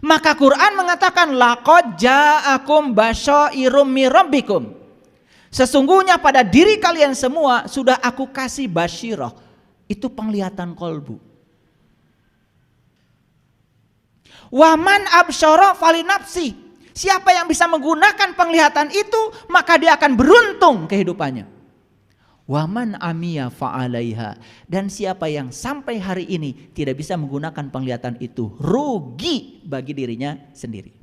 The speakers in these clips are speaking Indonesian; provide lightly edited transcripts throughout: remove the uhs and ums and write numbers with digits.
Maka Quran mengatakan laqad ja'akum basyairum mir rabbikum. Sesungguhnya pada diri kalian semua sudah aku kasih basyirah. Itu penglihatan kolbu. Waman absyara falinafsi. Siapa yang bisa menggunakan penglihatan itu, maka dia akan beruntung kehidupannya. Waman amiya fa'alaiha. Dan siapa yang sampai hari ini tidak bisa menggunakan penglihatan itu, rugi bagi dirinya sendiri.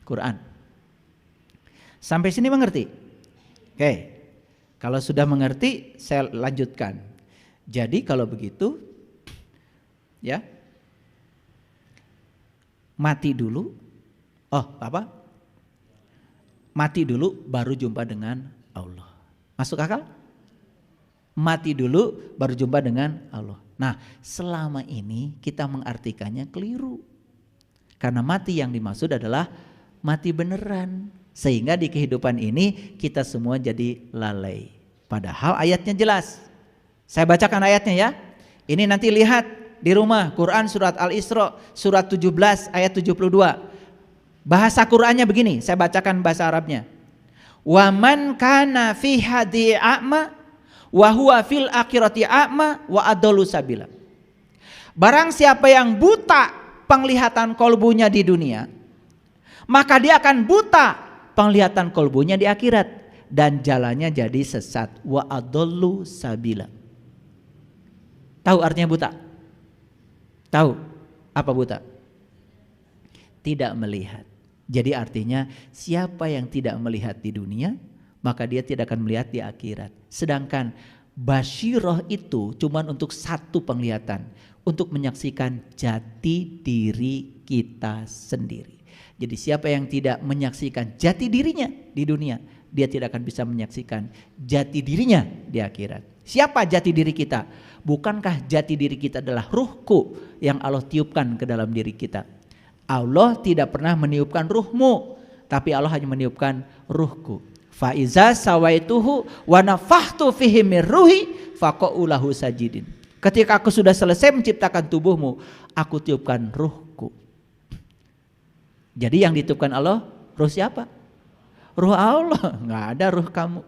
Quran. Sampai sini mengerti? Oke. Kalau sudah mengerti, saya lanjutkan. Jadi kalau begitu, ya, mati dulu. Mati dulu baru jumpa dengan Allah. Masuk akal? Mati dulu baru jumpa dengan Allah. Nah, selama ini kita mengartikannya keliru. Karena mati yang dimaksud adalah mati beneran. Sehingga di kehidupan ini kita semua jadi lalai. Padahal ayatnya jelas. Saya bacakan ayatnya ya. Ini nanti lihat di rumah, Quran surat Al-Isra surat 17 ayat 72. Bahasa Qurannya begini, saya bacakan bahasa Arabnya. Wa man kana fi hadi a'ma wa huwa fil akhirati a'ma wa adallu sabila. Barang siapa yang buta penglihatan kolbunya di dunia, maka dia akan buta penglihatan kolbunya di akhirat dan jalannya jadi sesat. Wa adallu sabila. Tahu artinya buta? Tahu apa buta? Tidak melihat. Jadi artinya siapa yang tidak melihat di dunia, maka dia tidak akan melihat di akhirat. Sedangkan basyirah itu cuma untuk satu penglihatan, untuk menyaksikan jati diri kita sendiri. Jadi siapa yang tidak menyaksikan jati dirinya di dunia, dia tidak akan bisa menyaksikan jati dirinya di akhirat. Siapa jati diri kita? Bukankah jati diri kita adalah ruhku yang Allah tiupkan ke dalam diri kita? Allah tidak pernah meniupkan ruhmu, tapi Allah hanya meniupkan ruhku. Fa iza sawaituhu wa nafakhtu fihi mir ruhi faqa'u lahu sajidin. Ketika aku sudah selesai menciptakan tubuhmu, aku tiupkan ruhku. Jadi yang ditiupkan Allah, ruh siapa? Ruh Allah, enggak ada ruh kamu.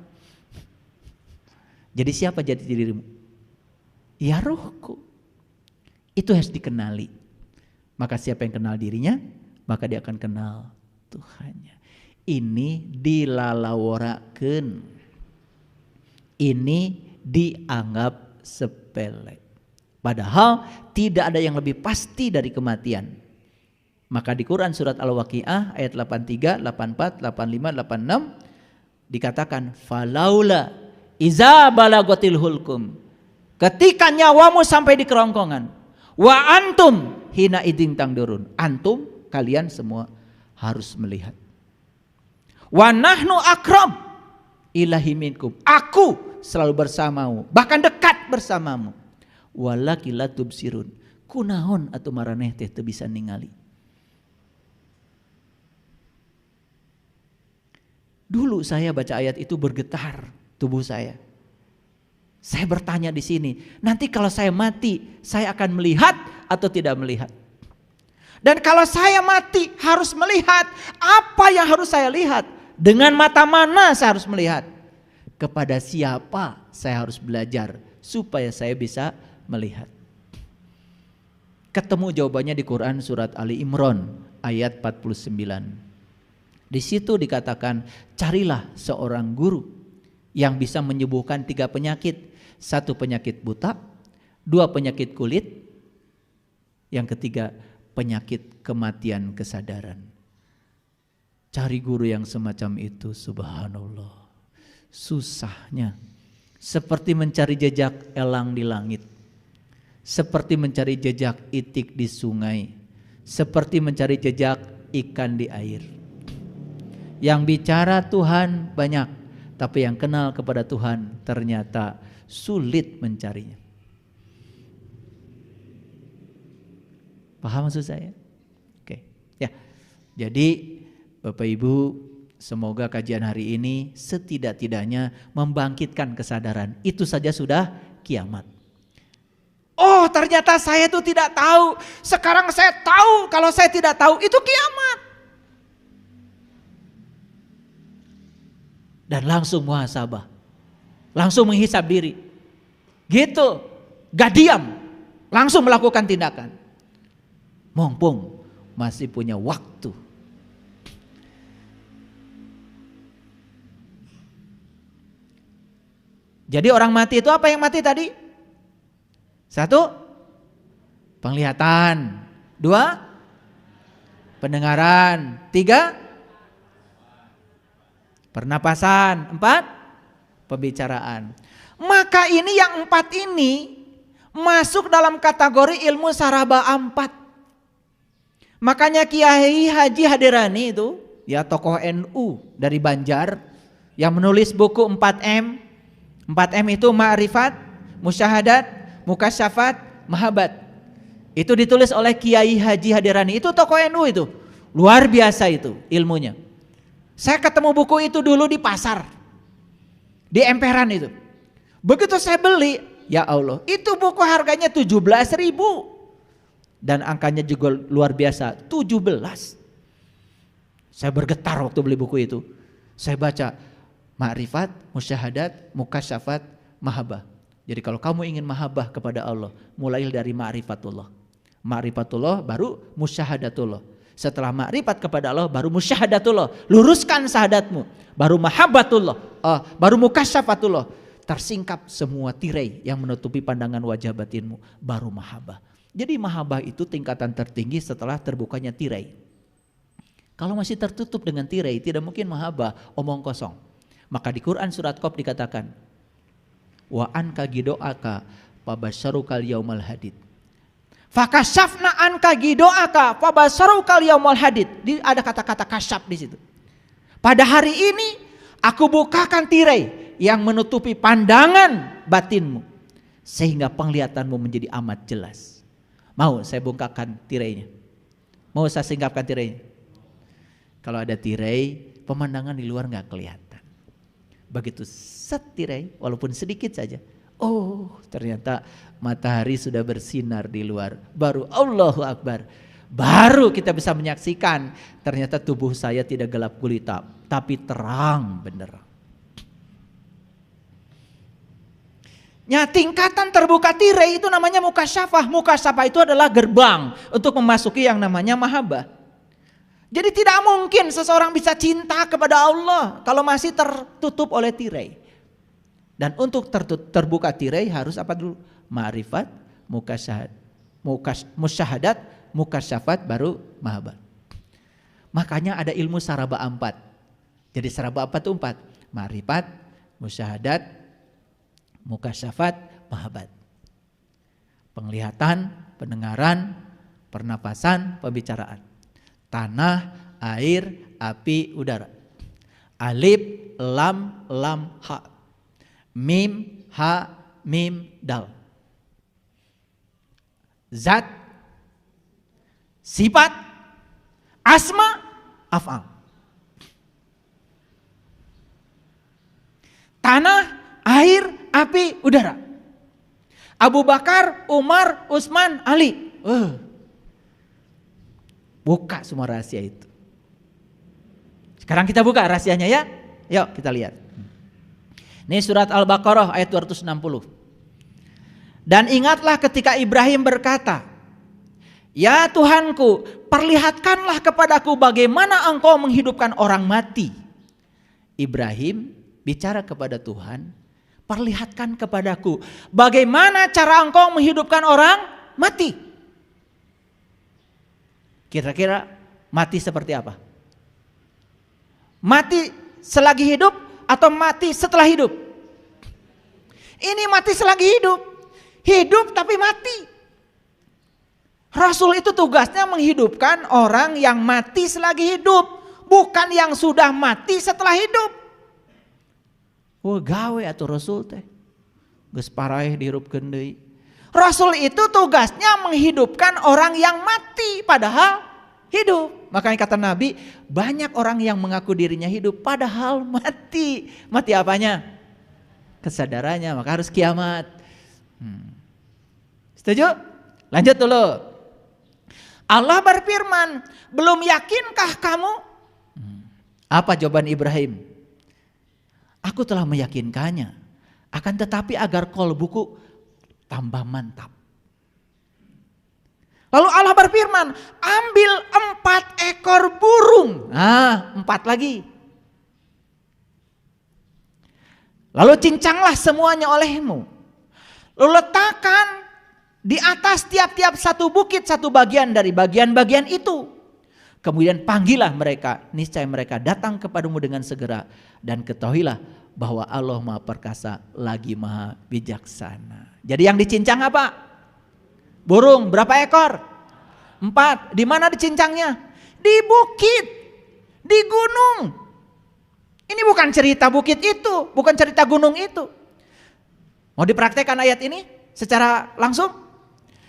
Jadi siapa jati dirimu? Ya ruhku. Itu harus dikenali. Maka siapa yang kenal dirinya, maka dia akan kenal Tuhannya. Ini dilalaworakeun. Ini dianggap sepele. Padahal tidak ada yang lebih pasti dari kematian. Maka di Quran surat Al-Waqiah ayat 83, 84, 85, 86 dikatakan falaula iza balagotil hulkum. Ketika nyawamu sampai di kerongkongan, wa antum hina idin tangdurun. Antum, kalian semua harus melihat. Wa nahnu akrab ilahi minkum. Aku selalu bersamamu, bahkan dekat bersamamu. Walaki la tubsirun. Kunaon atuh maraneh teh teu bisa ningali. Dulu saya baca ayat itu bergetar tubuh saya. Saya bertanya di sini, nanti kalau saya mati, saya akan melihat atau tidak melihat? Dan kalau saya mati harus melihat, apa yang harus saya lihat? Dengan mata mana saya harus melihat? Kepada siapa saya harus belajar supaya saya bisa melihat? Ketemu jawabannya di Quran surat Ali Imran ayat 49. Di situ dikatakan, carilah seorang guru yang bisa menyembuhkan 3 penyakit. 1 penyakit buta, 2 penyakit kulit, yang ketiga penyakit kematian kesadaran. Cari guru yang semacam itu, subhanallah. Susahnya seperti mencari jejak elang di langit, seperti mencari jejak itik di sungai, seperti mencari jejak ikan di air. Yang bicara Tuhan banyak, tapi yang kenal kepada Tuhan ternyata sulit mencarinya. Paham maksud saya? Oke. Ya. Jadi Bapak Ibu, semoga kajian hari ini setidak-tidaknya membangkitkan kesadaran. Itu saja sudah kiamat. Oh ternyata saya itu tidak tahu. Sekarang saya tahu, kalau saya tidak tahu itu kiamat. Dan langsung muhasabah. Langsung menghisab diri. Gitu. Gak diam. Langsung melakukan tindakan. Mumpung masih punya waktu. Jadi orang mati itu apa yang mati tadi? 1, penglihatan. 2, pendengaran. 3, pernapasan. 4, pembicaraan. Maka ini yang 4 ini masuk dalam kategori ilmu saraba 4. Makanya Kiai Haji Hadirani itu, ya tokoh NU dari Banjar, yang menulis buku 4M. 4M itu ma'rifat, musyahadat, mukasyafat, mahabat. Itu ditulis oleh Kiai Haji Hadirani. Itu tokoh NU itu. Luar biasa itu ilmunya. Saya ketemu buku itu dulu di pasar. Di emperan itu. Begitu saya beli, ya Allah, itu buku harganya 17.000. Dan angkanya juga luar biasa, 17. Saya bergetar waktu beli buku itu. Saya baca ma'rifat, musyahadat, mukasyafat, mahabbah. Jadi kalau kamu ingin mahabbah kepada Allah, mulai dari ma'rifatullah. Ma'rifatullah baru musyahadatullah. Setelah ma'rifat kepada Allah baru musyahadatullah. Luruskan syahadatmu. Baru mahabbatullah. Baru mukasyafatullah. Tersingkap semua tirai yang menutupi pandangan wajah batinmu. Baru mahabbah. Jadi mahabbah itu tingkatan tertinggi setelah terbukanya tirai. Kalau masih tertutup dengan tirai, tidak mungkin mahabbah, omong kosong. Maka di Quran surat Qaf dikatakan, wa anka gidoaka fabasyarukal yaumal hadid. Fakashafna anka gidoaka fabasyarukal yaumal hadid. Ada kata-kata kasyaf di situ. Pada hari ini aku bukakan tirai yang menutupi pandangan batinmu sehingga penglihatanmu menjadi amat jelas. Mau saya bongkarkan tirainya? Mau saya singkapkan tirainya? Kalau ada tirai, pemandangan di luar nggak kelihatan. Begitu setirai, walaupun sedikit saja. Oh, ternyata matahari sudah bersinar di luar. Baru Allahu Akbar. Baru kita bisa menyaksikan ternyata tubuh saya tidak gelap gulita, tapi terang benderang. Ya, tingkatan terbuka tirai itu namanya mukasyafah. Mukasyafah itu adalah gerbang untuk memasuki yang namanya mahabbah. Jadi tidak mungkin seseorang bisa cinta kepada Allah kalau masih tertutup oleh tirai. Dan untuk terbuka tirai harus apa dulu? Ma'rifat, musyahadat, mukasyafat, baru mahabbah. Makanya ada ilmu saraba 4. Jadi saraba 4 itu 4. Ma'rifat, musyahadat, mukasyafat, mahabbat. Penglihatan, pendengaran, pernapasan, pembicaraan. Tanah, air, api, udara. Alif, lam, ha. Mim, ha, mim, dal. Zat, sifat, asma, af'al. Tanah, air, api, udara. Abu Bakar, Umar, Utsman, Ali. Buka semua rahasia itu. Sekarang kita buka rahasianya ya. Yuk kita lihat. Ini surat Al-Baqarah ayat 260. Dan ingatlah ketika Ibrahim berkata, ya Tuhanku, perlihatkanlah kepadaku bagaimana engkau menghidupkan orang mati. Ibrahim bicara kepada Tuhan, perlihatkan kepadaku bagaimana cara engkau menghidupkan orang mati. Kira-kira mati seperti apa? Mati selagi hidup atau mati setelah hidup? Ini mati selagi hidup. Hidup tapi mati. Rasul itu tugasnya menghidupkan orang yang mati selagi hidup, bukan yang sudah mati setelah hidup. Oh gawe atau Rasul teh geus paraeh dihirupkeun deui. Rasul itu tugasnya menghidupkan orang yang mati padahal hidup. Makanya kata Nabi, banyak orang yang mengaku dirinya hidup padahal mati. Mati apanya? Kesadarannya, maka harus kiamat. Setuju? Lanjut dulu. Allah berfirman, belum yakinkah kamu? Apa jawaban Ibrahim? Aku telah meyakinkannya, akan tetapi agar qalbuku tambah mantap. Lalu Allah berfirman, ambil 4 ekor burung. 4 lagi. Lalu cincanglah semuanya olehmu. Lalu letakkan di atas tiap-tiap satu bukit satu bagian dari bagian-bagian itu. Kemudian panggillah mereka, niscaya mereka datang kepadamu dengan segera. Dan ketahuilah bahwa Allah Maha Perkasa lagi Maha Bijaksana. Jadi yang dicincang apa? Burung, berapa ekor? 4. Di mana dicincangnya? Di bukit, di gunung. Ini bukan cerita bukit itu, bukan cerita gunung itu. Mau dipraktekkan ayat ini secara langsung?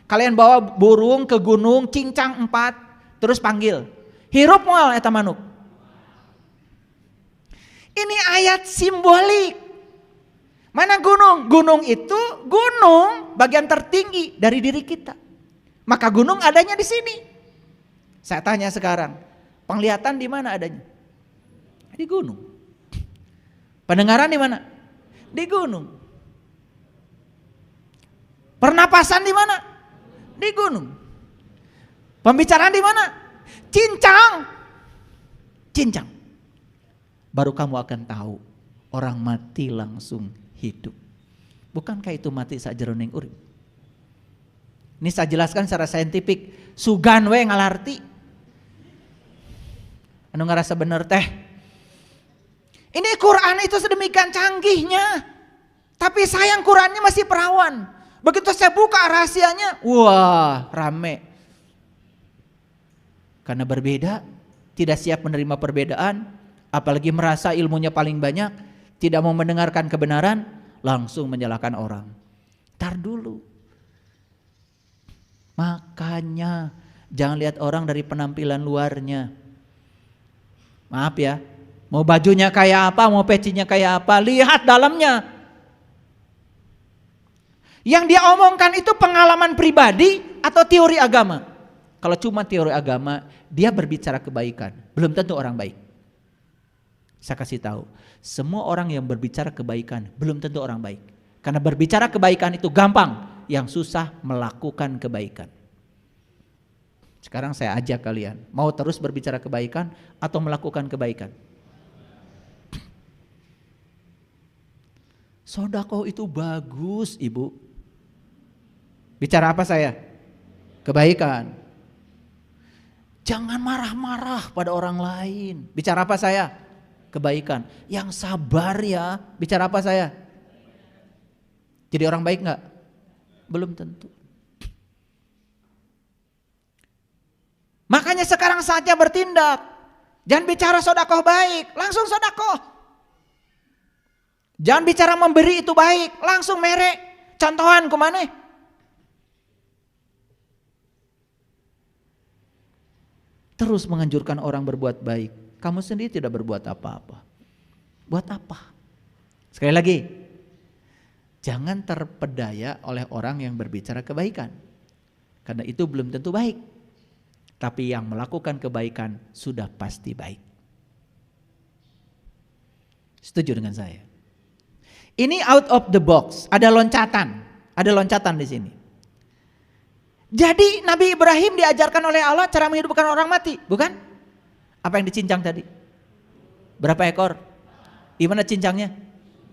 Kalian bawa burung ke gunung, cincang 4, terus panggil. Hirup moal eta manuk. Ini ayat simbolik. Mana gunung? Gunung itu gunung bagian tertinggi dari diri kita. Maka gunung adanya di sini. Saya tanya sekarang, penglihatan di mana adanya? Di gunung. Pendengaran di mana? Di gunung. Pernapasan di mana? Di gunung. Pembicaraan di mana? Cincang. Cincang. Baru kamu akan tahu orang mati langsung hidup. Bukankah itu mati sajeroning urip? Ini saya jelaskan secara saintifik. Sugan we ngalarti. Anu ngarasa bener teh. Ini Quran itu sedemikian canggihnya. Tapi sayang Qurannya masih perawan. Begitu saya buka rahasianya, wah rame. Karena berbeda, tidak siap menerima perbedaan, apalagi merasa ilmunya paling banyak, tidak mau mendengarkan kebenaran, langsung menyalahkan orang. Tar dulu. Makanya jangan lihat orang dari penampilan luarnya. Maaf ya, mau bajunya kayak apa, mau pecinya kayak apa, lihat dalamnya. Yang dia omongkan itu pengalaman pribadi atau teori agama. Kalau cuma teori agama, dia berbicara kebaikan, belum tentu orang baik. Saya kasih tahu, semua orang yang berbicara kebaikan belum tentu orang baik. Karena berbicara kebaikan itu gampang, yang susah melakukan kebaikan. Sekarang saya ajak kalian, mau terus berbicara kebaikan atau melakukan kebaikan? Sedekah itu bagus, Ibu. Bicara apa saya? Kebaikan. Jangan marah-marah pada orang lain. Bicara apa saya? Kebaikan. Yang sabar ya. Bicara apa saya? Jadi orang baik enggak? Belum tentu. Makanya sekarang saatnya bertindak. Jangan bicara sedekah baik, langsung sedekah. Jangan bicara memberi itu baik, langsung merek. Contohan kemana? Terus menganjurkan orang berbuat baik. Kamu sendiri tidak berbuat apa-apa. Buat apa? Sekali lagi, jangan terpedaya oleh orang yang berbicara kebaikan. Karena itu belum tentu baik. Tapi yang melakukan kebaikan sudah pasti baik. Setuju dengan saya? Ini out of the box, ada loncatan di sini. Jadi Nabi Ibrahim diajarkan oleh Allah cara menghidupkan orang mati, bukan? Apa yang dicincang tadi? Berapa ekor? Di mana cincangnya?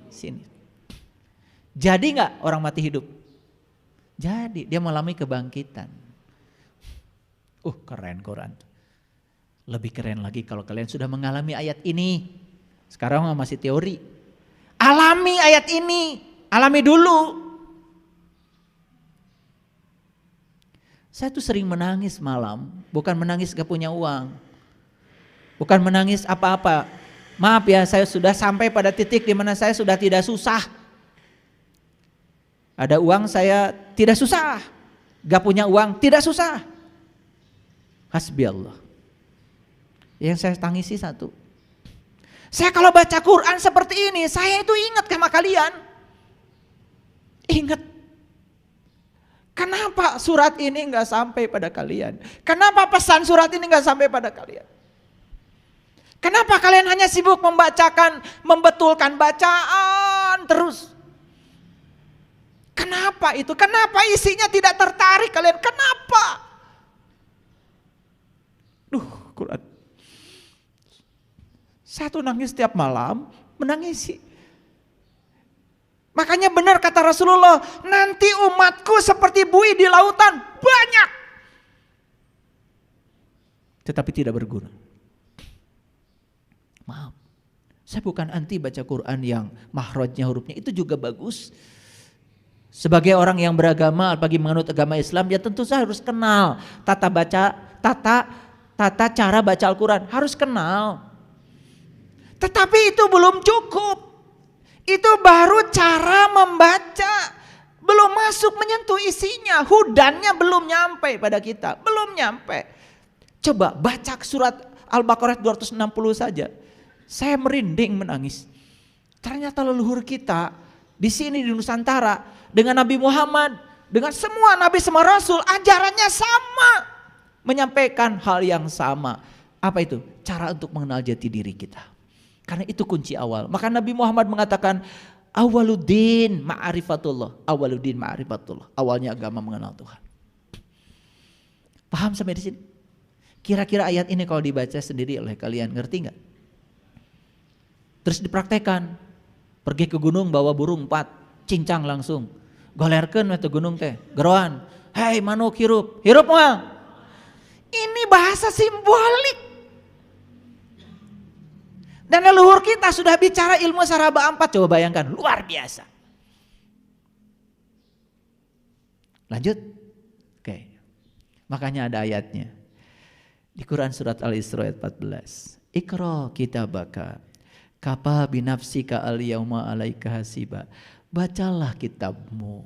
Sini. Jadi nggak orang mati hidup? Jadi dia mengalami kebangkitan. Keren Quran. Lebih keren lagi kalau kalian sudah mengalami ayat ini. Sekarang masih teori. Alami ayat ini, alami dulu. Saya tuh sering menangis malam, bukan menangis gak punya uang. Bukan menangis apa-apa. Maaf ya, saya sudah sampai pada titik di mana saya sudah tidak susah. Ada uang saya tidak susah. Gak punya uang tidak susah. Hasbi Allah. Yang saya tangisi satu. Saya kalau baca Quran seperti ini, saya itu ingat sama kalian. Ingat. Kenapa surat ini nggak sampai pada kalian? Kenapa pesan surat ini nggak sampai pada kalian? Kenapa kalian hanya sibuk membacakan, membetulkan bacaan terus? Kenapa itu? Kenapa isinya tidak tertarik kalian? Kenapa? Quran. Saya tuh nangis setiap malam, menangisi. Makanya benar kata Rasulullah, nanti umatku seperti buih di lautan, banyak. Tetapi tidak berguna. Maaf, saya bukan anti baca Quran yang mahrajnya hurufnya, itu juga bagus. Sebagai orang yang beragama, apalagi menganut agama Islam, ya tentu saya harus kenal tata cara baca Al-Quran, harus kenal. Tetapi itu belum cukup. Itu baru cara membaca, belum masuk menyentuh isinya, hudannya belum nyampe pada kita, belum nyampe. Coba baca surat Al-Baqarah 260 saja, saya merinding menangis. Ternyata leluhur kita di sini di Nusantara dengan Nabi Muhammad, dengan semua Nabi semua Rasul, ajarannya sama, menyampaikan hal yang sama. Apa itu? Cara untuk mengenal jati diri kita. Karena itu kunci awal. Maka Nabi Muhammad mengatakan awaluddin ma'rifatullah. Awaluddin ma'rifatullah. Awalnya agama mengenal Tuhan. Paham sampai di sini? Kira-kira ayat ini kalau dibaca sendiri oleh kalian ngerti nggak? Terus dipraktekan. Pergi ke gunung bawa burung 4, cincang langsung. Golerkeun itu gunung teh, geroan. Hei manuk hirup, hirup moal. Ini bahasa simbolik. Dan leluhur kita sudah bicara ilmu saraba 4, coba bayangkan, luar biasa. Lanjut. Oke. Makanya ada ayatnya. Di Quran surat Al-Isra ayat 14. Iqra kitabaka kafa binafsika al-yauma 'alaika hasiba. Bacalah kitabmu.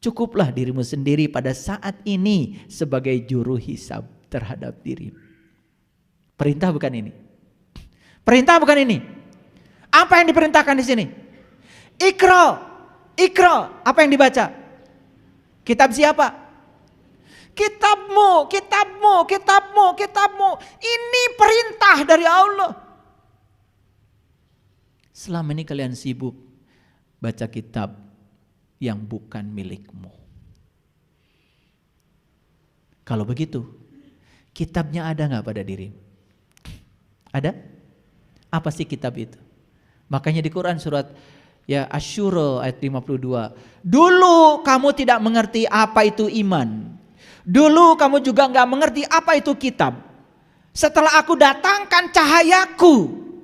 Cukuplah dirimu sendiri pada saat ini sebagai juru hisab terhadap dirimu. Perintah bukan ini. Perintah bukan ini. Apa yang diperintahkan di sini? Iqra. Iqra. Apa yang dibaca? Kitab siapa? Kitabmu, kitabmu, kitabmu, kitabmu. Ini perintah dari Allah. Selama ini kalian sibuk baca kitab yang bukan milikmu. Kalau begitu, kitabnya ada nggak pada dirimu? Ada? Apa sih kitab itu? Makanya di Quran surat Asy-Syura ayat 52. Dulu kamu tidak mengerti apa itu iman. Dulu kamu juga nggak mengerti apa itu kitab. Setelah aku datangkan cahayaku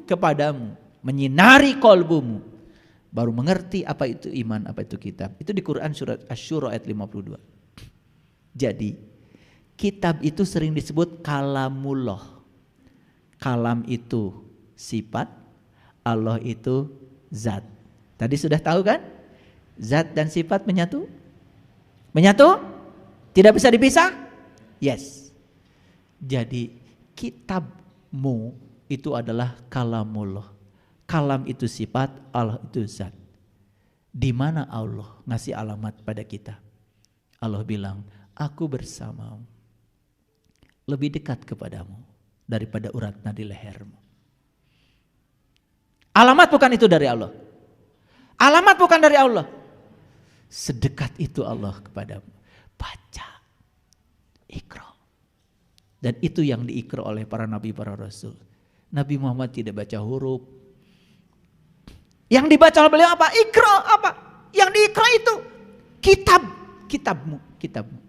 kepadamu, menyinari kolbumu, baru mengerti apa itu iman, apa itu kitab. Itu di Quran surat Asy-Syura ayat 52. Jadi kitab itu sering disebut kalamullah. Kalam itu sifat, Allah itu zat. Tadi sudah tahu kan? Zat dan sifat menyatu? Menyatu? Tidak bisa dipisah? Yes. Jadi kitabmu itu adalah kalamullah. Kalam itu sifat, Allah itu zat. Di mana Allah ngasih alamat pada kita? Allah bilang, aku bersamamu. Lebih dekat kepadamu daripada urat nadi lehermu. Alamat bukan itu dari Allah. Alamat bukan dari Allah. Sedekat itu Allah kepadamu. Baca. Iqra. Dan itu yang diikra oleh para nabi, para rasul. Nabi Muhammad tidak baca huruf. Yang dibaca oleh beliau apa? Iqra apa? Yang diikra itu kitab. Kitabmu. Kitabmu.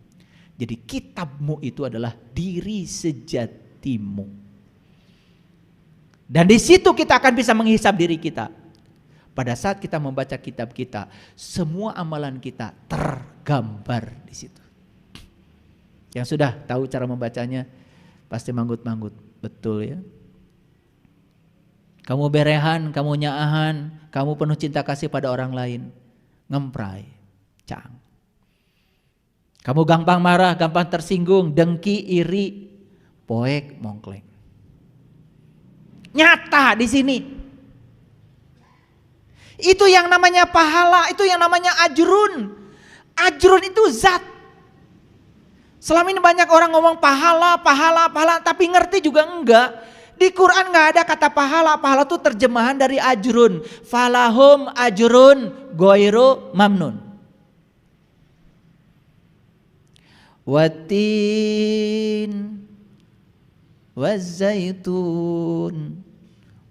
Jadi kitabmu itu adalah diri sejatimu. Dan di situ kita akan bisa menghisap diri kita. Pada saat kita membaca kitab kita, semua amalan kita tergambar di situ. Yang sudah tahu cara membacanya pasti manggut-manggut, betul ya. Kamu berehan, kamu nyaahan, kamu penuh cinta kasih pada orang lain, ngemprai, cang. Kamu gampang marah, gampang tersinggung, dengki, iri, poek, mongkleng. Nyata di sini. Itu yang namanya pahala, itu yang namanya ajrun. Ajrun itu zat. Selama ini banyak orang ngomong pahala, tapi ngerti juga enggak. Di Quran enggak ada kata pahala. Pahala itu terjemahan dari ajrun. Falahum ajrun goiru mamnun. Watin wazaitun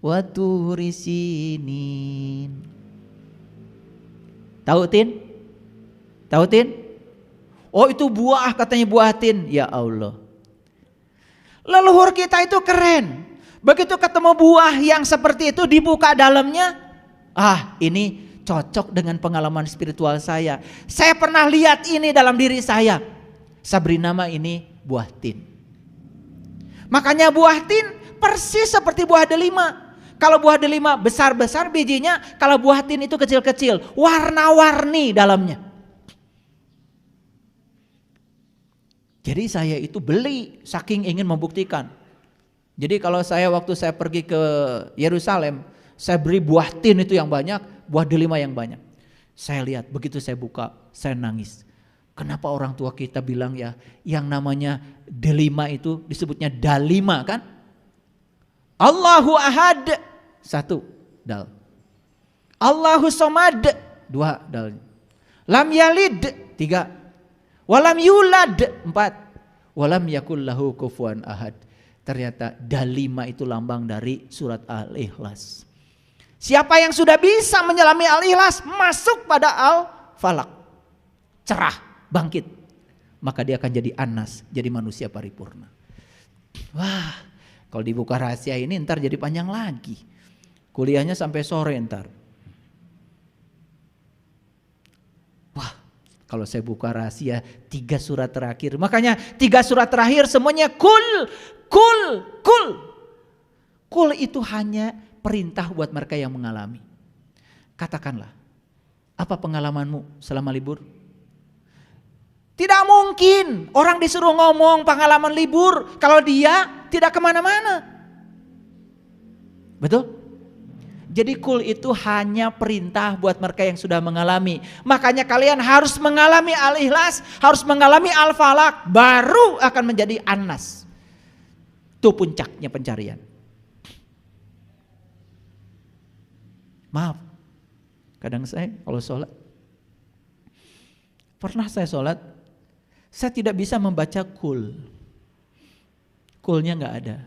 waturi sinin. Tahu tin? Tahu tin? Oh itu buah, katanya buah tin. Ya Allah. Leluhur kita itu keren. Begitu ketemu buah yang seperti itu, dibuka dalamnya, ini cocok dengan pengalaman spiritual saya. Saya pernah lihat ini dalam diri saya. Saya beri nama ini buah tin. Makanya buah tin persis seperti buah delima. Kalau buah delima besar-besar bijinya, kalau buah tin itu kecil-kecil, warna-warni dalamnya. Jadi saya itu beli saking ingin membuktikan. Jadi kalau waktu saya pergi ke Yerusalem, saya beri buah tin itu yang banyak, buah delima yang banyak. Saya lihat, begitu saya buka, saya nangis. Kenapa orang tua kita bilang ya, yang namanya delima itu disebutnya dalima kan? Allahu ahad, 1 dal. Allahu somad, 2 dal. Lam yalid, 3. Walam yulad, 4. Walam yakullahu kufuwan ahad. Ternyata dalima itu lambang dari surat Al-Ikhlas. Siapa yang sudah bisa menyelami Al-Ikhlas, masuk pada Al-Falaq, cerah, bangkit, maka dia akan jadi Anas, jadi manusia paripurna. Wah, kalau dibuka rahasia ini ntar jadi panjang lagi. Kuliahnya sampai sore ntar. Wah, kalau saya buka rahasia 3 surat terakhir. Makanya 3 surat terakhir semuanya kul. Kul itu hanya perintah buat mereka yang mengalami. Katakanlah, apa pengalamanmu selama libur? Tidak mungkin orang disuruh ngomong pengalaman libur kalau dia tidak kemana-mana. Betul? Jadi kul itu hanya perintah buat mereka yang sudah mengalami. Makanya kalian harus mengalami Al-Ikhlas, harus mengalami Al-Falaq, baru akan menjadi Anas. Itu puncaknya pencarian. Maaf, kadang saya kalau sholat, pernah saya sholat, saya tidak bisa membaca kul. Kulnya gak ada.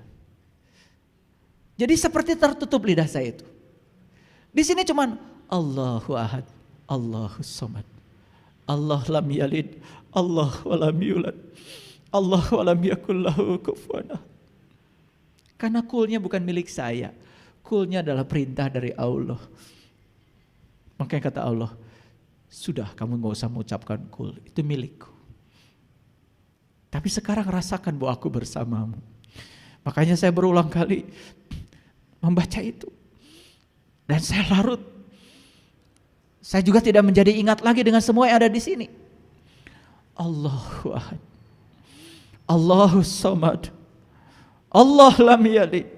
Jadi seperti tertutup lidah saya itu. Di sini cuman Allahu ahad, Allahu somad, Allah lam yalid, Allah walam yulad, Allah walam yakul lahu kufuwan ahad. Karena kulnya bukan milik saya. Kulnya adalah perintah dari Allah. Makanya kata Allah, sudah kamu gak usah mengucapkan kul, itu milikku. Tapi sekarang rasakan bahwa aku bersamamu. Makanya saya berulang kali membaca itu. Dan saya larut. Saya juga tidak menjadi ingat lagi dengan semua yang ada di sini. Allahu ahad, Allahu somad, Allah lam yalid,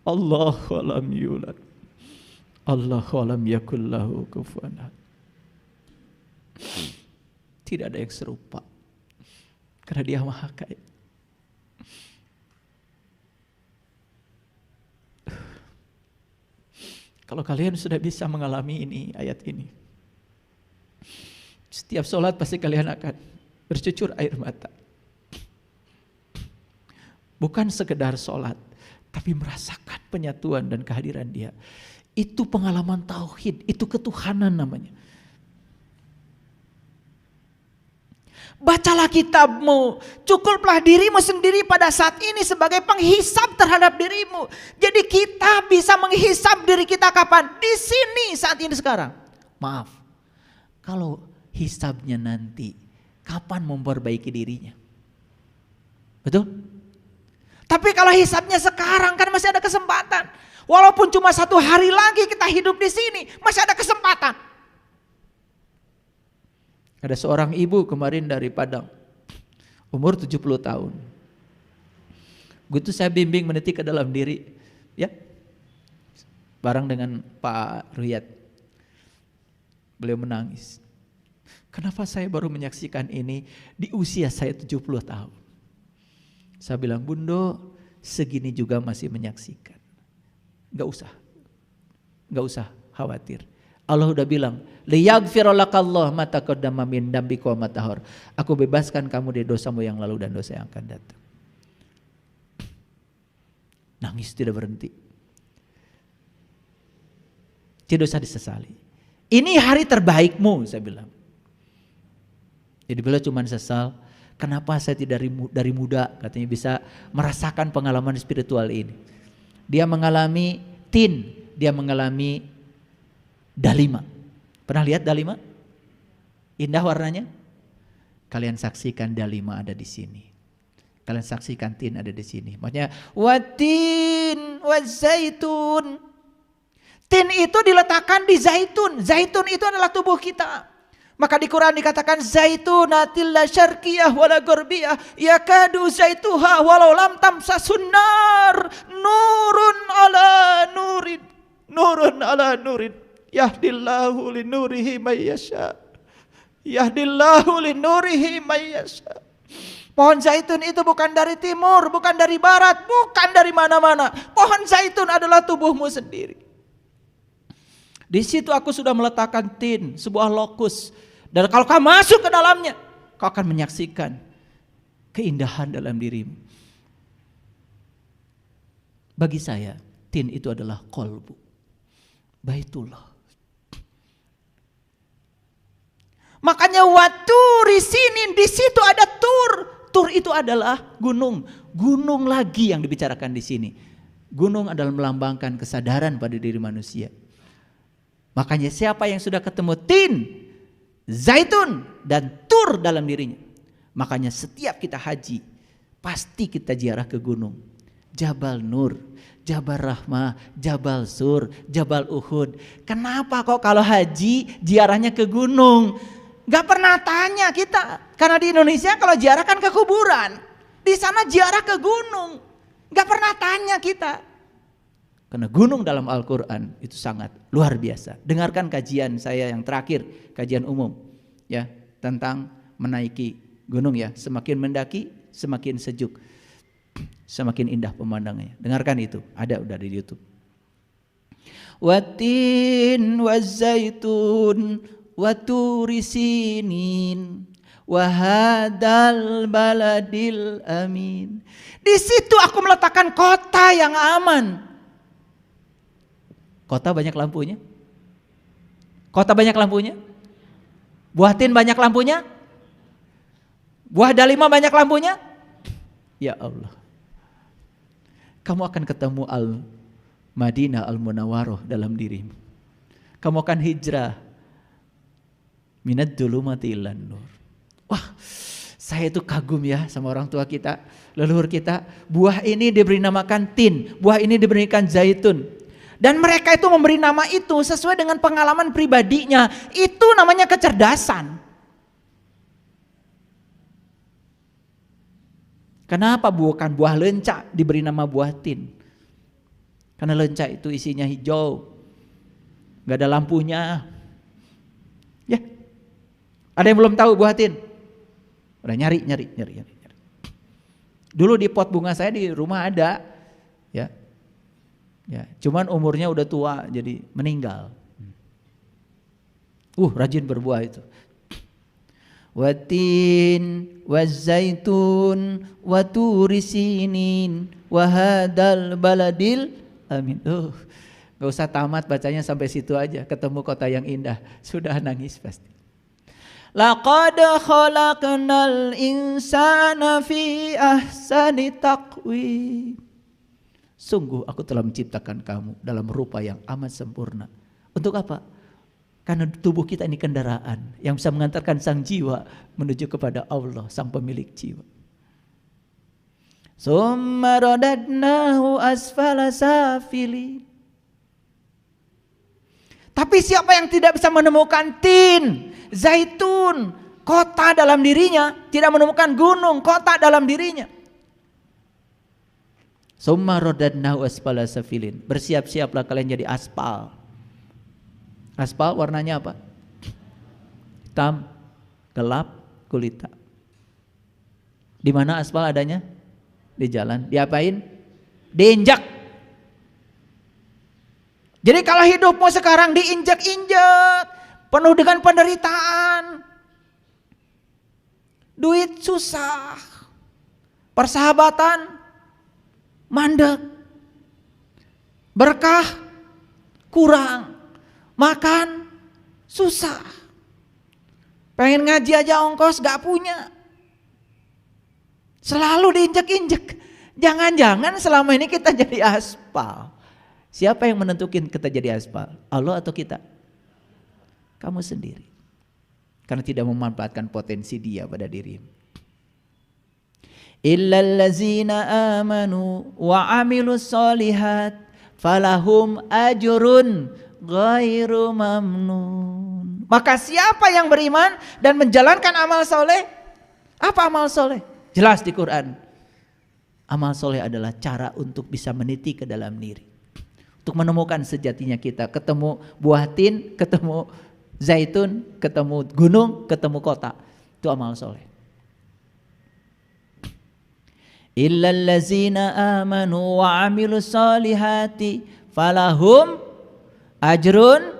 Allah lam yulad, Allah lam yakul lahu kufuwan ahad. Tidak ada yang serupa. Karena dia maha kaya. Kalau kalian sudah bisa mengalami ini, ayat ini, setiap sholat pasti kalian akan bercucur air mata. Bukan sekedar sholat, tapi merasakan penyatuan dan kehadiran dia. Itu pengalaman tauhid, itu ketuhanan namanya. Bacalah kitabmu, cukuplah dirimu sendiri pada saat ini sebagai penghisap terhadap dirimu. Jadi kita bisa menghisap diri kita kapan? Di sini, saat ini, sekarang. Maaf, kalau hisabnya nanti, kapan memperbaiki dirinya? Betul? Tapi kalau hisabnya sekarang kan masih ada kesempatan. Walaupun cuma 1 hari lagi kita hidup di sini, masih ada kesempatan. Ada seorang ibu kemarin dari Padang, umur 70 tahun. Begitu saya bimbing meniti ke dalam diri, ya, bareng dengan Pak Ruyat. Beliau menangis. Kenapa saya baru menyaksikan ini di usia saya 70 tahun? Saya bilang, Bundo, segini juga masih menyaksikan. Gak usah khawatir. Allah udah bilang, liyaghfira lakallahu ma taqaddama min dambika wa ma ta'akhkhar. Aku bebaskan kamu dari dosamu yang lalu dan dosa yang akan datang. Nangis tidak berhenti. Tidak usah disesali. Ini hari terbaikmu, saya bilang. Jadi beliau cuma sesal, kenapa saya tidak dari muda katanya bisa merasakan pengalaman spiritual ini. Dia mengalami tin, dia mengalami dalima. Pernah lihat dalima? Indah warnanya? Kalian saksikan dalima ada di sini. Kalian saksikan tin ada di sini. Maksudnya watin wazaitun. Tin itu diletakkan di zaitun. Zaitun itu adalah tubuh kita. Maka di Quran dikatakan zaitunatil la syarqiyah wala gharbiyah yakadu zaituha walau lam tamsasun nar nurun ala nurin yahdillahu linurihi may yasha. Yahdillahu linurihi may yasha. Pohon zaitun itu bukan dari timur, bukan dari barat, bukan dari mana-mana. Pohon zaitun adalah tubuhmu sendiri. Di situ aku sudah meletakkan tin, sebuah lokus. Dan kalau kau masuk ke dalamnya, kau akan menyaksikan keindahan dalam dirimu. Bagi saya, tin itu adalah qalbu, Baitullah. Makanya waturi sinin, di situ ada tur. Tur itu adalah gunung. Gunung lagi yang dibicarakan di sini. Gunung adalah melambangkan kesadaran pada diri manusia. Makanya siapa yang sudah ketemu tin, zaitun dan tur dalam dirinya, makanya setiap kita haji pasti kita ziarah ke gunung. Jabal Nur, Jabal Rahmah, Jabal Sur, Jabal Uhud. Kenapa kok kalau haji ziarahnya ke gunung? Gak pernah tanya kita. Karena di Indonesia kalau ziarah kan ke kuburan, di sana ziarah ke gunung. Gak pernah tanya kita. Karena gunung dalam Al-Quran itu sangat luar biasa. Dengarkan kajian saya yang terakhir, kajian umum ya tentang menaiki gunung ya. Semakin mendaki semakin sejuk, semakin indah pemandangannya. Dengarkan itu, ada udah di YouTube. Watin wazaitun waturi sinin wahadal baladil amin. Di situ aku meletakkan kota yang aman. Kota banyak lampunya? Kota banyak lampunya? Buah tin banyak lampunya? Buah dalima banyak lampunya? Ya Allah. Kamu akan ketemu Al-Madinah Al-Munawwaroh dalam dirimu. Kamu akan hijrah minad dzulumati ilan nur. Wah, saya itu kagum ya sama orang tua kita, leluhur kita. Buah ini diberi namakan tin, buah ini diberikan zaitun. Dan mereka itu memberi nama itu sesuai dengan pengalaman pribadinya. Itu namanya kecerdasan. Kenapa bukan buah lenca diberi nama buah tin? Karena lenca itu isinya hijau, gak ada lampunya. Ya, ada yang belum tahu buah tin? Udah nyari. Dulu di pot bunga saya di rumah ada, ya. Ya, cuman umurnya udah tua jadi meninggal. Rajin berbuah itu. Watin wazaitun waturi sinin wahadal baladil amin. Gak usah tamat bacanya sampai situ aja, ketemu kota yang indah, sudah nangis pasti. Laqad khalaqnal insana fi ahsani taqwim. Sungguh aku telah menciptakan kamu dalam rupa yang amat sempurna. Untuk apa? Karena tubuh kita ini kendaraan yang bisa mengantarkan sang jiwa menuju kepada Allah, sang pemilik jiwa. Summa radadnahu asfala safilin. Tapi siapa yang tidak bisa menemukan tin, zaitun, kota dalam dirinya, tidak menemukan gunung, kota dalam dirinya. Summa radadnahu asfala safilin. Bersiap-siaplah kalian jadi aspal. Aspal warnanya apa? Hitam. gelap gulita. Di mana aspal adanya? Di jalan. Diapain? Diinjak. Jadi kalau hidupmu sekarang diinjak-injak, penuh dengan penderitaan, duit susah, persahabatan mandek, berkah kurang, makan susah, pengen ngaji aja ongkos gak punya, selalu diinjek-injek. Jangan-jangan selama ini kita jadi aspal. Siapa yang menentukan kita jadi aspal? Allah atau kita? Kamu sendiri. Karena tidak memanfaatkan potensi dia pada dirimu. Illallazina amanu wa amilus solihat falahum ajrun ghairu mamnun. Maka siapa yang beriman dan menjalankan amal soleh? Apa amal soleh? Jelas di Quran. Amal soleh adalah cara untuk bisa meniti ke dalam diri, untuk menemukan sejatinya kita. Ketemu buah tin, ketemu zaitun, ketemu gunung, ketemu kota. Itu amal soleh. Illallazina amanu wa amilus solihati falahum ajrun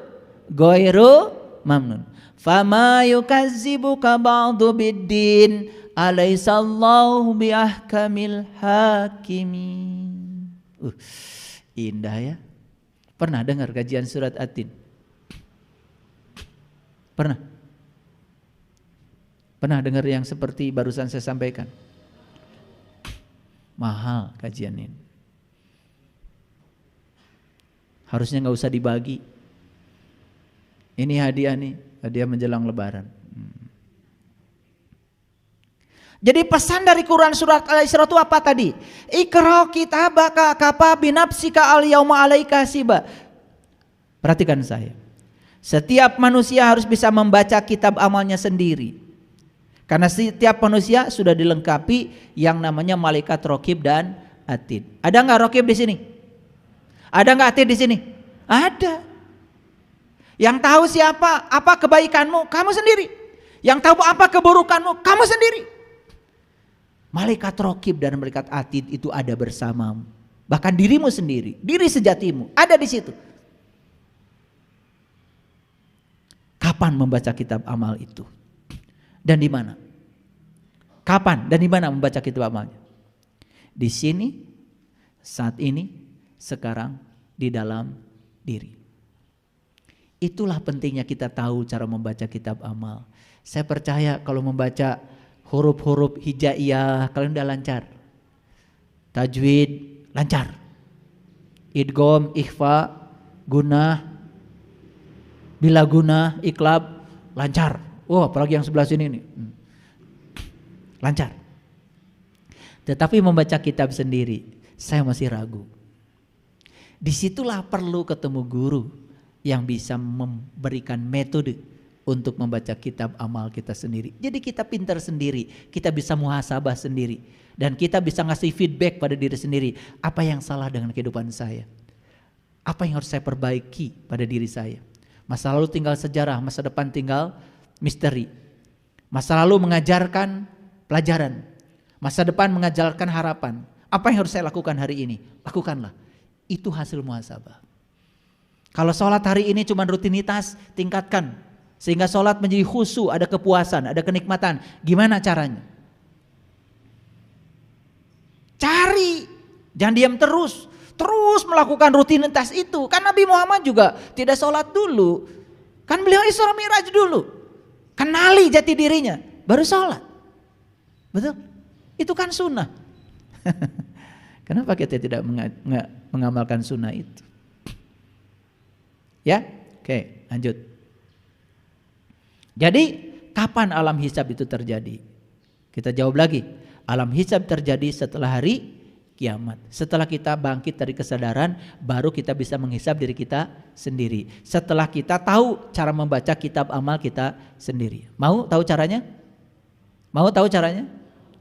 ghairu mamnun. Fama yukazzibuka ba'du biddin alaisallahu biahkamil hakimin. Indah ya. Pernah dengar kajian surat At-Tin? Pernah? Pernah dengar yang seperti barusan saya sampaikan? Mahal kajian ini. Harusnya gak usah dibagi. Ini hadiah nih, hadiah menjelang lebaran. Jadi pesan dari Quran surat Al-Isra itu apa tadi? Iqra kitabaka kafa binafsika al-yauma 'alaika hasiba. Perhatikan saya. Setiap manusia harus bisa membaca kitab amalnya sendiri. Karena setiap manusia sudah dilengkapi yang namanya malaikat raqib dan atid. Ada enggak raqib di sini? Ada enggak atid di sini? Ada. Yang tahu siapa, apa kebaikanmu, kamu sendiri. Yang tahu apa keburukanmu, kamu sendiri. Malaikat raqib dan malaikat atid itu ada bersamamu. Bahkan dirimu sendiri, diri sejatimu ada di situ. Kapan membaca kitab amal itu? Dan di mana? Kapan dan di mana membaca kitab amalnya? Di sini, saat ini, sekarang, di dalam diri. Itulah pentingnya kita tahu cara membaca kitab amal. Saya percaya kalau membaca huruf-huruf hijaiyah kalian udah lancar. Tajwid lancar. Idgham, ikhfa, gunah, bila gunah, iklab lancar. Oh, apalagi yang sebelah sini nih. Lancar. Tetapi membaca kitab sendiri, saya masih ragu. Disitulah perlu ketemu guru yang bisa memberikan metode untuk membaca kitab amal kita sendiri. Jadi kita pintar sendiri, kita bisa muhasabah sendiri. Dan kita bisa ngasih feedback pada diri sendiri. Apa yang salah dengan kehidupan saya? Apa yang harus saya perbaiki pada diri saya? Masa lalu tinggal sejarah, masa depan tinggal misteri. Masa lalu mengajarkan pelajaran, masa depan mengajarkan harapan. Apa yang harus saya lakukan hari ini? Lakukanlah. Itu hasil muhasabah. Kalau sholat hari ini cuma rutinitas, tingkatkan. Sehingga sholat menjadi khusyuk, ada kepuasan, ada kenikmatan. Gimana caranya? Cari, jangan diam terus melakukan rutinitas itu. Kan Nabi Muhammad juga tidak sholat dulu. Kan beliau Isra Mi'raj dulu. Kenali jati dirinya, baru sholat. Betul? Itu kan sunnah. Kenapa kita tidak mengamalkan sunnah itu? Ya, oke, lanjut. Jadi kapan alam hisab itu terjadi? Kita jawab lagi. Alam hisab terjadi setelah hari kiamat. Setelah kita bangkit dari kesadaran, baru kita bisa menghisab diri kita sendiri. Setelah kita tahu cara membaca kitab amal kita sendiri. Mau tahu caranya? Mau tahu caranya?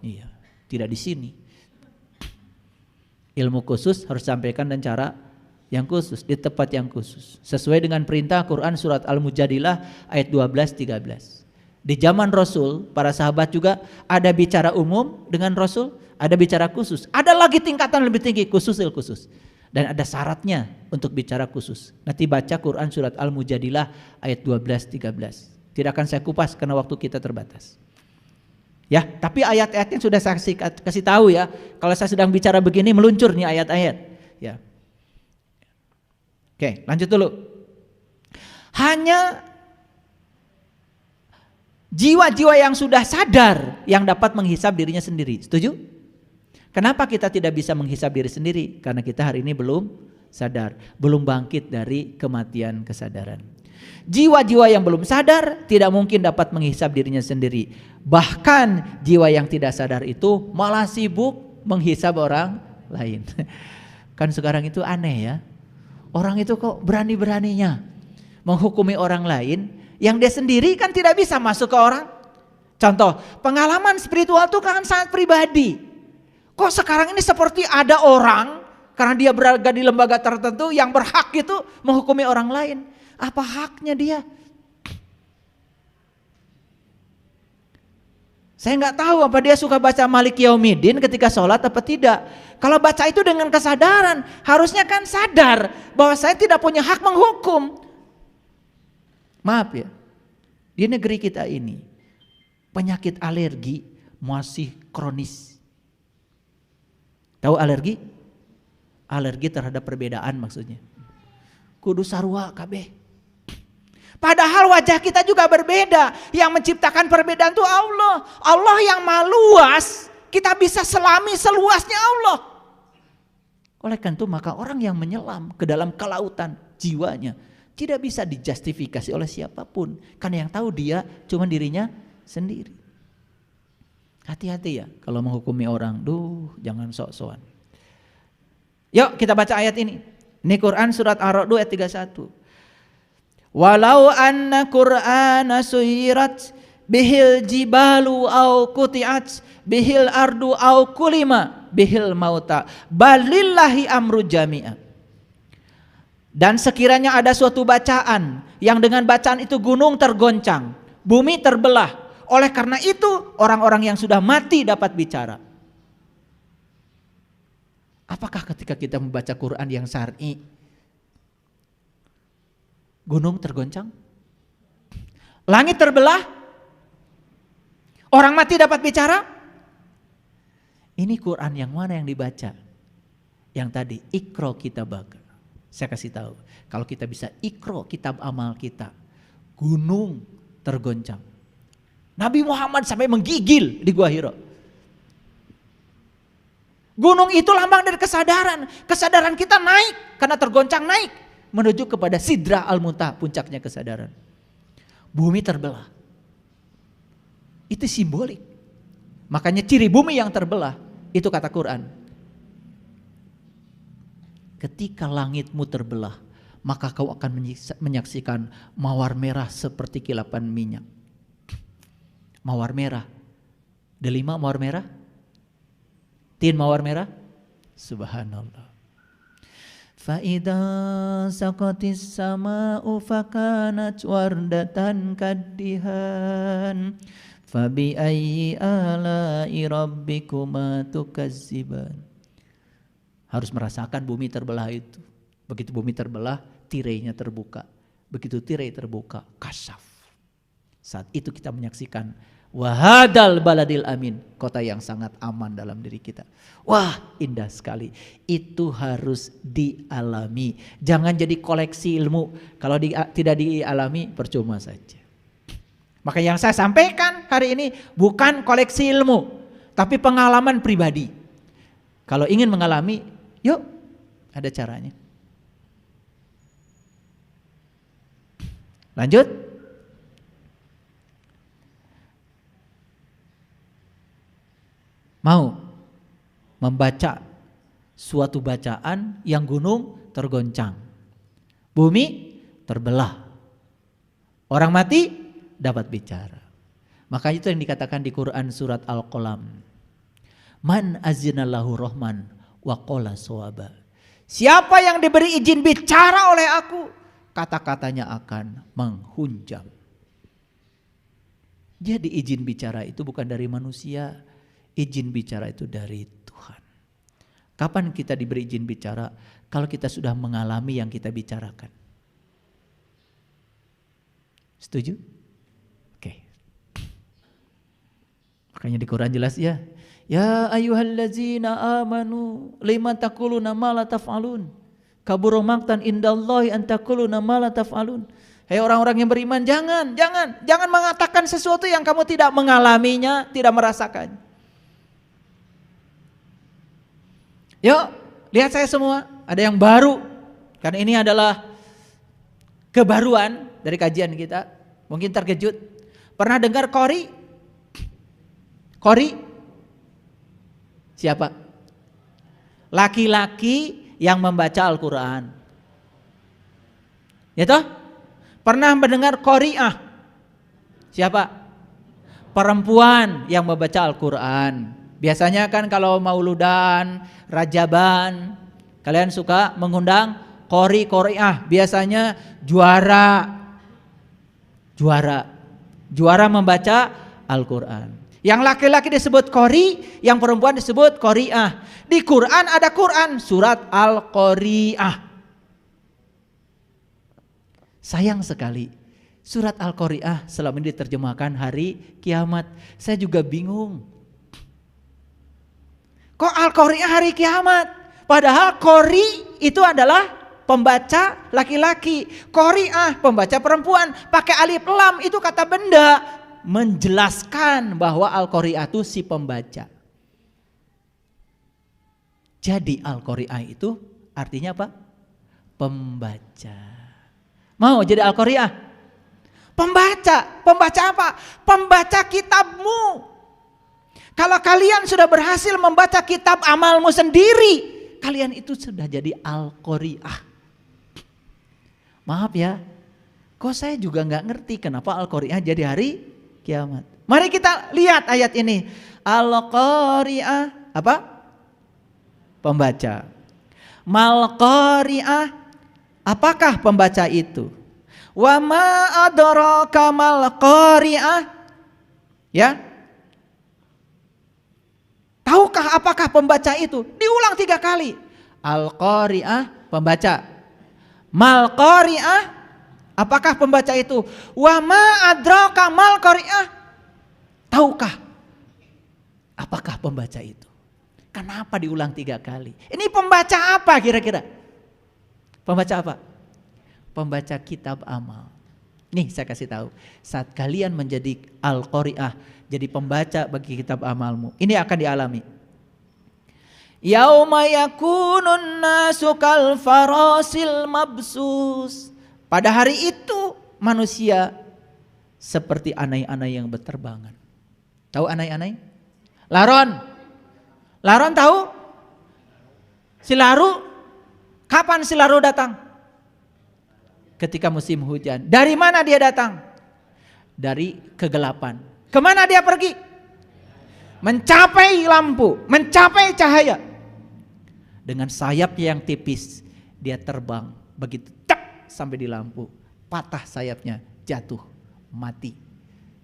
Iya, tidak di sini. Ilmu khusus harus sampaikan dan cara yang khusus, di tempat yang khusus. Sesuai dengan perintah Quran surat Al-Mujadilah ayat 12-13. Di zaman Rasul, para sahabat juga ada bicara umum dengan Rasul, ada bicara khusus. Ada lagi tingkatan lebih tinggi, khusus. Dan ada syaratnya untuk bicara khusus. Nanti baca Quran surat Al-Mujadilah ayat 12-13. Tidak akan saya kupas karena waktu kita terbatas. Ya, tapi ayat-ayatnya sudah saya kasih tahu ya. Kalau saya sedang bicara begini meluncur nih ayat-ayat. Ya. Oke, lanjut dulu. Hanya jiwa-jiwa yang sudah sadar yang dapat menghisab dirinya sendiri. Setuju? Kenapa kita tidak bisa menghisab diri sendiri? Karena kita hari ini belum sadar, belum bangkit dari kematian kesadaran. Jiwa-jiwa yang belum sadar tidak mungkin dapat menghisab dirinya sendiri. Bahkan jiwa yang tidak sadar itu malah sibuk menghisab orang lain. Kan sekarang itu aneh ya. Orang itu kok berani-beraninya menghukumi orang lain yang dia sendiri kan tidak bisa masuk ke orang. Contoh, pengalaman spiritual itu kan sangat pribadi. Kok sekarang ini seperti ada orang karena dia berada di lembaga tertentu yang berhak itu menghukumi orang lain. Apa haknya dia? Saya nggak tahu apa dia suka baca Malik Yaumiddin ketika sholat apa tidak. Kalau baca itu dengan kesadaran, harusnya kan sadar bahwa saya tidak punya hak menghukum. Maaf ya, di negeri kita ini penyakit alergi masih kronis. Tahu alergi? Alergi terhadap perbedaan maksudnya. Kudu sarua kabeh. Padahal wajah kita juga berbeda. Yang menciptakan perbedaan itu Allah. Allah yang maha luas, kita bisa selami seluasnya Allah. Oleh karena itu maka orang yang menyelam ke dalam kelautan jiwanya tidak bisa dijustifikasi oleh siapapun. Karena yang tahu dia cuma dirinya sendiri. Hati-hati ya kalau menghukumi orang. Jangan sok-sokan. Yuk kita baca ayat ini. Ini Quran surat Ar-Ra'd ayat 31. Walau anna Qur'ana suyirat bihil jibalu au kuti'at bihil ardu au kulima bihil mauta balillahi amru jami'a. Dan sekiranya ada suatu bacaan yang dengan bacaan itu gunung tergoncang, bumi terbelah. Oleh karena itu orang-orang yang sudah mati dapat bicara. Apakah ketika kita membaca Quran yang syar'i gunung tergoncang? Langit terbelah? Orang mati dapat bicara? Ini Quran yang mana yang dibaca? Yang tadi Iqra kitabaka. Saya kasih tahu, kalau kita bisa Iqra kitab amal kita, gunung tergoncang. Nabi Muhammad sampai menggigil di Gua Hira. Gunung itu lambang dari kesadaran. Kesadaran kita naik karena tergoncang naik menuju kepada Sidrah Al-Muntaha, puncaknya kesadaran. Bumi terbelah. Itu simbolik. Makanya ciri bumi yang terbelah itu kata Quran. Ketika langitmu terbelah, maka kau akan menyaksikan mawar merah seperti kilapan minyak. Mawar merah. Delima mawar merah? Tin mawar merah? Subhanallah. Fa'idha saqatis sama'u fakanat wardatan kaddihan fabi ayyi ala'i rabbikuma tukazziban. Harus merasakan bumi terbelah itu. Begitu bumi terbelah, tirainya terbuka. Begitu tirai terbuka, kasyaf. Saat itu kita menyaksikan wahadal baladil amin, kota yang sangat aman dalam diri kita. Wah, indah sekali. Itu harus dialami. Jangan jadi koleksi ilmu. Kalau tidak dialami percuma saja. Maka yang saya sampaikan hari ini bukan koleksi ilmu, tapi pengalaman pribadi. Kalau ingin mengalami, yuk, ada caranya. Lanjut. Mau membaca suatu bacaan yang gunung tergoncang, bumi terbelah, orang mati dapat bicara. Maka itu yang dikatakan di Quran surat Al-Qalam. Man azinallahu rahman wa qala shawaba. Siapa yang diberi izin bicara oleh aku, kata-katanya akan menghunjam. Jadi izin bicara itu bukan dari manusia, izin bicara itu dari Tuhan. Kapan kita diberi izin bicara? Kalau kita sudah mengalami yang kita bicarakan. Setuju? Oke. Makanya di Quran jelas ya. Ya ayyuhallazina amanu lima taquluna ma la taf'alun. Kabura maqtan indallahi an taquluna ma la taf'alun. Hei orang-orang yang beriman, jangan mengatakan sesuatu yang kamu tidak mengalaminya, tidak merasakan. Yuk, lihat saya semua, ada yang baru. Karena ini adalah kebaruan dari kajian kita. Mungkin terkejut. Pernah dengar qori? Qori? Siapa? Laki-laki yang membaca Al-Quran. Ya toh? Pernah mendengar qori'ah? Siapa? Perempuan yang membaca Al-Quran. Biasanya kan kalau mauludan, rajaban, kalian suka mengundang qori'ah. Biasanya juara membaca Al-Quran. Yang laki-laki disebut qori, yang perempuan disebut qori'ah. Di Quran ada Quran, surat Al-Qori'ah. Sayang sekali, surat Al-Qori'ah selama ini diterjemahkan hari kiamat. Saya juga bingung. Kok Al-Qori'ah hari kiamat? Padahal qori itu adalah pembaca laki-laki, qori'ah pembaca perempuan. Pakai alif lam itu kata benda, menjelaskan bahwa Al-Qori'ah itu si pembaca. Jadi Al-Qori'ah itu artinya apa? Pembaca. Mau jadi Al-Qori'ah? Pembaca apa? Pembaca kitabmu. Kalau kalian sudah berhasil membaca kitab amalmu sendiri, kalian itu sudah jadi Al-Qori'ah. Maaf ya, kok saya juga gak ngerti kenapa Al-Qori'ah jadi hari kiamat. Mari kita lihat ayat ini. Al-Qori'ah apa? Pembaca. Mal-Qori'ah, apakah pembaca itu? Wa ma adraka mal-Qori'ah? Ya. Tahukah apakah pembaca itu? Diulang 3 kali. Al-Qori'ah, pembaca. Mal-Qori'ah, apakah pembaca itu? Wa ma adraka mal-Qori'ah? Tahukah apakah pembaca itu? Kenapa diulang 3 kali? Ini pembaca apa kira-kira? Pembaca apa? Pembaca kitab amal. Nih saya kasih tahu. Saat kalian menjadi Al-Qori'ah, jadi pembaca bagi kitab amalmu, ini akan dialami. Yauma yakunun nasu kal farasil mabsus. Pada hari itu manusia seperti anai-anai yang berterbangan. Tahu anai-anai? Laron tahu? Silaru? Kapan silaru datang? Ketika musim hujan. Dari mana dia datang? Dari kegelapan. Kemana dia pergi? Mencapai lampu, mencapai cahaya. Dengan sayapnya yang tipis, dia terbang. Begitu cek sampai di lampu, patah sayapnya, jatuh, mati.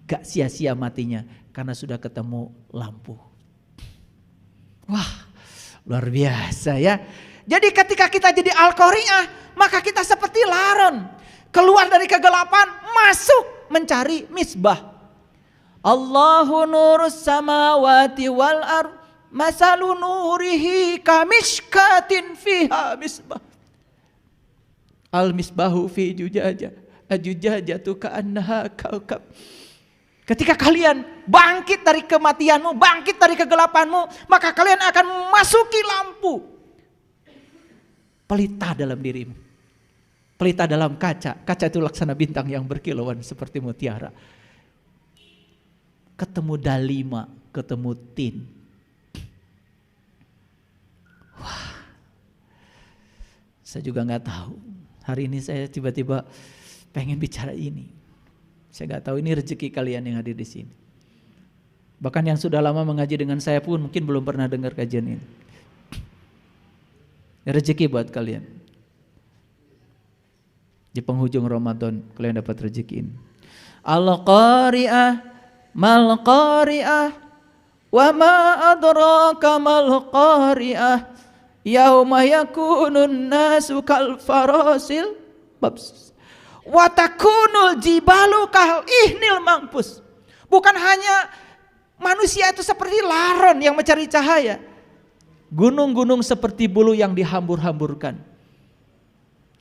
Gak sia-sia matinya karena sudah ketemu lampu. Wah, luar biasa ya. Jadi ketika kita jadi Al-Qori'ah, maka kita seperti laron. Keluar dari kegelapan, masuk mencari misbah. Allahu nurus samawati wal ard, masalu nurihi kamishkatin fiha misbah. Al-misbahu fi jujajah, ajujajatu ka'annaha kaukab. Ketika kalian bangkit dari kematianmu, bangkit dari kegelapanmu, maka kalian akan memasuki lampu. Pelita dalam dirimu. Pelita dalam kaca. Kaca itu laksana bintang yang berkilauan seperti mutiara. Ketemu dalima, ketemu tin. Wah. Saya juga gak tahu. Hari ini saya tiba-tiba pengen bicara ini. Saya gak tahu ini rezeki kalian yang hadir di sini. Bahkan yang sudah lama mengaji dengan saya pun mungkin belum pernah dengar kajian ini. Rezeki buat kalian. Di penghujung Ramadan kalian dapat rezeki ini. Al-Qari'ah mal qari'ah wa ma adraka mal qari'ah yauma yakunun nasu kal farasil babs wa takunul jibalu kal ihnil mangpus. Bukan hanya manusia itu seperti laron yang mencari cahaya. Gunung-gunung seperti bulu yang dihambur-hamburkan.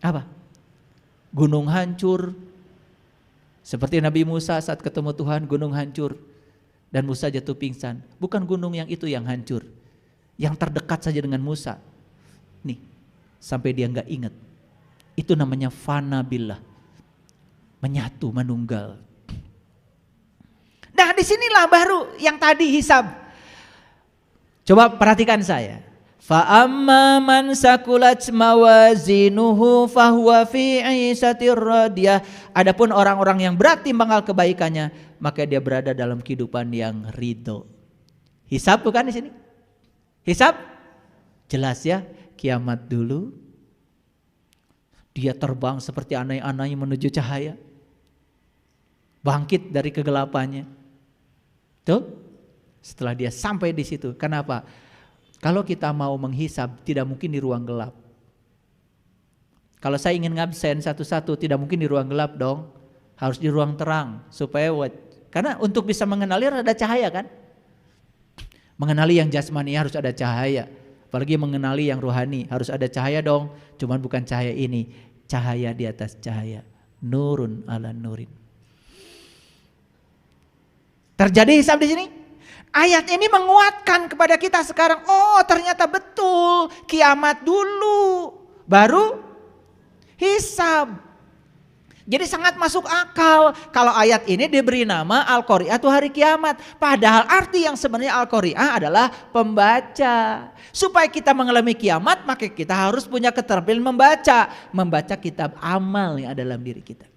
Apa? Gunung hancur. Seperti Nabi Musa saat ketemu Tuhan, gunung hancur. Dan Musa jatuh pingsan. Bukan gunung yang itu yang hancur. Yang terdekat saja dengan Musa. Nih, sampai dia gak ingat. Itu namanya fana billah. Menyatu, menunggal. Nah disinilah baru yang tadi hisab. Coba perhatikan saya. Fa amma man sakulat mawazinuhu fahuwa fi 'ishatir radiyah. Adapun orang-orang yang berat timbangan kebaikannya, maka dia berada dalam kehidupan yang ridho. Hisab bukan di sini? Hisab jelas ya, kiamat dulu. Dia terbang seperti anai-anai menuju cahaya. Bangkit dari kegelapannya. Tuh. Setelah dia sampai di situ, kenapa? Kalau kita mau menghisab, tidak mungkin di ruang gelap. Kalau saya ingin ngabsen satu-satu, tidak mungkin di ruang gelap dong. Harus di ruang terang, supaya karena untuk bisa mengenali ada cahaya kan? Mengenali yang jasmani harus ada cahaya. Apalagi mengenali yang rohani, harus ada cahaya dong. Cuman bukan cahaya ini, cahaya di atas cahaya. Nurun ala nurin. Terjadi hisab di sini? Ayat ini menguatkan kepada kita sekarang, oh ternyata betul kiamat dulu baru hisab. Jadi sangat masuk akal kalau ayat ini diberi nama Al-Qari'ah itu hari kiamat. Padahal arti yang sebenarnya Al-Qari'ah adalah pembaca. Supaya kita mengalami kiamat maka kita harus punya keterampilan membaca. Membaca kitab amal yang ada dalam diri kita.